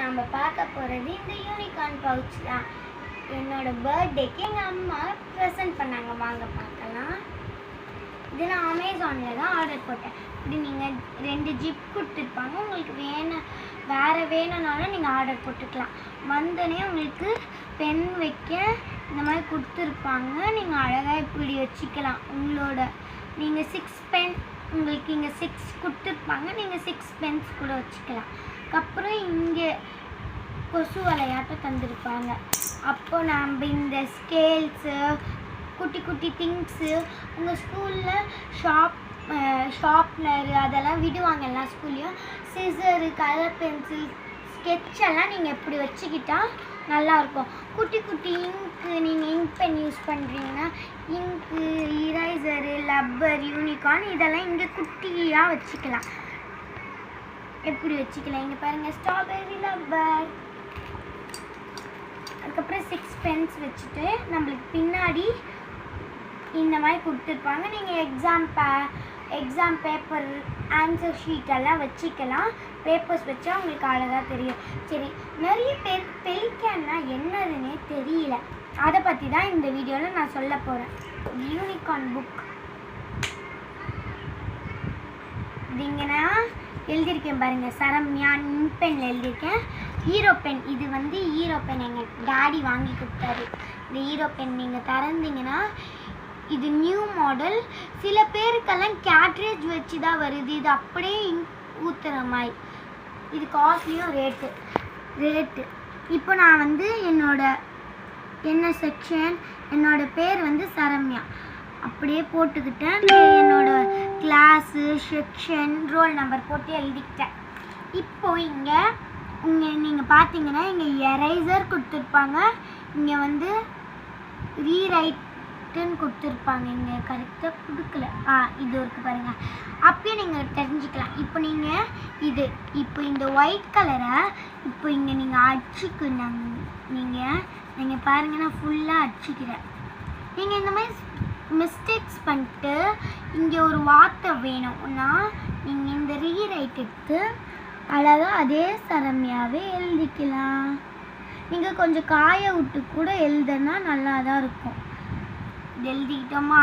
நம்ம பார்க்க போகிறது இந்த யூனிகார்ன் பவுச் தான். என்னோட பர்த்டேக்கு எங்கள் அம்மா ப்ரெசென்ட் பண்ணாங்க. வாங்க பார்க்கலாம். இது நான் அமேசானில் தான் ஆர்டர் போட்டேன். இப்படி நீங்கள் 2 ஜிப் கொடுத்துருப்பாங்க. உங்களுக்கு வேறு வேணும்னாலும் நீங்கள் ஆர்டர் போட்டுக்கலாம். வந்தோடனே உங்களுக்கு பென் வைக்க இந்த மாதிரி கொடுத்துருப்பாங்க. நீங்கள் அழகாக இப்படி வச்சுக்கலாம். நீங்கள் 6 பென் உங்களுக்கு இங்கே 6 கொடுத்துருப்பாங்க. நீங்கள் 6 பென்ஸ் கூட வச்சுக்கலாம். அப்புறம் இங்கே கொசு வலையாட்டம் தந்துருப்பாங்க. அப்போ நம்ம இந்த ஸ்கேல்ஸு குட்டி குட்டி திங்ஸு உங்கள் ஸ்கூலில் ஷார்ப்னரு அதெல்லாம் விடுவாங்க. எல்லா ஸ்கூல்லையும் சிசரு, கலர் பென்சில், ஸ்கெட்செல்லாம் நீங்கள் எப்படி வச்சுக்கிட்டா நல்லாயிருக்கும். குட்டி குட்டி இங்க்கு, நீங்கள் இங்க் பென் யூஸ் பண்ணுறீங்கன்னா இங்க்கு, இரேசரு, லப்பர், யூனிகார்ன் இதெல்லாம் இங்கே குட்டியாக வச்சுக்கலாம். எப்படி வச்சுக்கலாம் இங்கே பாருங்கள். Strawberry rubber. அதுக்கப்புறம் 6 பென்ஸ் வச்சுட்டு நம்மளுக்கு பின்னாடி இந்த மாதிரி கொடுத்துருப்பாங்க. நீங்கள் எக்ஸாம் பேப்பர், ஆன்சர் ஷீட்டெல்லாம் வச்சுக்கலாம். பேப்பர்ஸ் வச்சா உங்களுக்கு அழகாக தெரியும். சரி, நிறைய பேர் பெலிக்கான்னா என்னதுன்னே தெரியல. அதை பற்றி தான் இந்த வீடியோவில் நான் சொல்ல போகிறேன். யூனிகார்ன் புக் இங்கன்னா எழுதியிருக்கேன் பாருங்கள். சரம்யா பென்னில் எழுதியிருக்கேன். Hero pen. இது ஹீரோ பென் எங்கள் டாடி வாங்கி கொடுத்தாரு. இந்த ஹீரோ பென் நீங்கள் திறந்தீங்கன்னா இது நியூ மாடல். சில பேருக்கெல்லாம் கேட்ரேஜ் வச்சு தான் வருது. இது அப்படியே ஊற்றுற மாதிரி. இது காஸ்ட்லியும் ரேட்டு. இப்போ நான் என்ன செக்ஷன், என்னோட பேர் சரம்யா அப்படியே போட்டுக்கிட்டேன். என்னோட கிளாஸு, செக்ஷன், ரோல் நம்பர் போட்டு எழுதிக்கிட்டேன். இப்போ இங்கே நீங்கள் பார்த்தீங்கன்னா இங்கே எரேசர் கொடுத்துருப்பாங்க. இங்கே ரீரைட்டுன்னு கொடுத்துருப்பாங்க. இங்கே கரெக்டாக கொடுக்கல. இது இருக்குது பாருங்கள். அப்பயே நீங்கள் தெரிஞ்சுக்கலாம். இப்போ இப்போ இந்த ஒயிட் கலரை இப்போ இங்கே நீங்கள் அடிச்சுக்கணும். நீங்கள் பாருங்கள், நான் ஃபுல்லாக அடிச்சுக்கிறேன். நீங்கள் இந்த மாதிரி மிஸ்டேக்ஸ் பண்ணிட்டு இங்கே ஒரு வார்த்தை வேணும்னா நீங்கள் இந்த ரீரைட் எடுத்து அழகாக அதே சரம்யாவே எழுதிக்கலாம். நீங்கள் கொஞ்சம் காய விட்டு கூட எழுதுனா நல்லா தான் இருக்கும். இது எழுதிக்கிட்டோமா?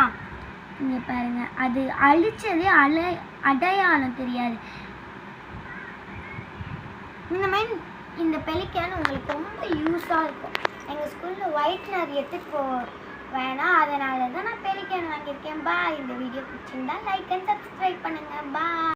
இங்கே பாருங்கள், அது அழிச்சதே அடையாளம் தெரியாது. இந்த மாதிரி இந்த பெலிக்கான் உங்களுக்கு ரொம்ப யூஸாக இருக்கும். எங்கள் ஸ்கூலில் ஒயிட்னர் எடுத்துகிட்டு வேணாம், அதனால தான் நான் பெலிக்கான் வாங்கியிருக்கேன். பாய். இந்த வீடியோ பிடிச்சிருந்தா லைக் அண்ட் சப்ஸ்கிரைப் பண்ணுங்கள். பாய்.